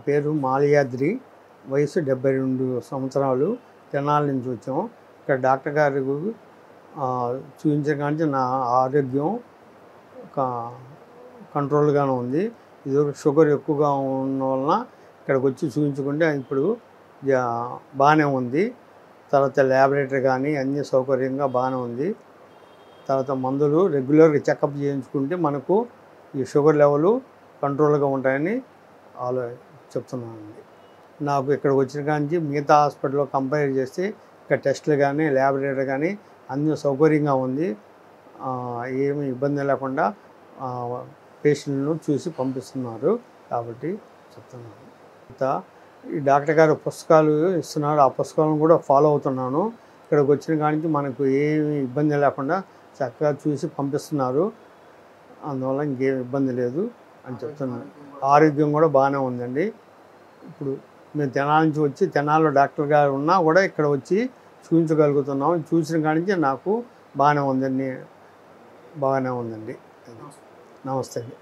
పేరు మాల్యాద్రి, వయసు 72 సంవత్సరాలు. తెనాలి నుంచి వచ్చాం. ఇక్కడ డాక్టర్ గారు చూపించిన కాడి నుంచి నా ఆరోగ్యం కంట్రోల్గానే ఉంది. ఇది షుగర్ ఎక్కువగా ఉన్న వలన ఇక్కడికి వచ్చి చూపించుకుంటే ఇప్పుడు బాగానే ఉంది. తర్వాత ల్యాబొరేటరీ కానీ అన్ని సౌకర్యంగా బాగానే ఉంది. తర్వాత మందులు రెగ్యులర్గా చెకప్ చేయించుకుంటే మనకు ఈ షుగర్ లెవెల్ కంట్రోల్గా ఉంటాయని చెప్తున్నానండి. నాకు ఇక్కడికి వచ్చిన కాంచి మిగతా హాస్పిటల్లో కంపేర్ చేస్తే ఇక్కడ టెస్టులు కానీ ల్యాబొరేటరీ కానీ అన్ని సౌకర్యంగా ఉంది. ఏమీ ఇబ్బంది లేకుండా పేషెంట్లను చూసి పంపిస్తున్నారు కాబట్టి చెప్తున్నాను. ఈ డాక్టర్ గారు పుస్తకాలు ఇస్తున్నారు, ఆ పుస్తకాలను కూడా ఫాలో అవుతున్నాను. ఇక్కడికి వచ్చిన కాడికి మనకు ఏమి ఇబ్బంది లేకుండా చక్కగా చూసి పంపిస్తున్నారు. అందువల్ల ఇంకేం ఇబ్బంది లేదు అని చెప్తున్నాను. ఆరోగ్యం కూడా బాగానే ఉందండి. ఇప్పుడు మేము తెనాలి నుంచి వచ్చి తెనాలిలో డాక్టర్ గారు ఉన్నా కూడా ఇక్కడ వచ్చి చూపించగలుగుతున్నాం. చూసిన కాడి నుంచి నాకు బాగానే ఉందండి. నమస్తే అండి.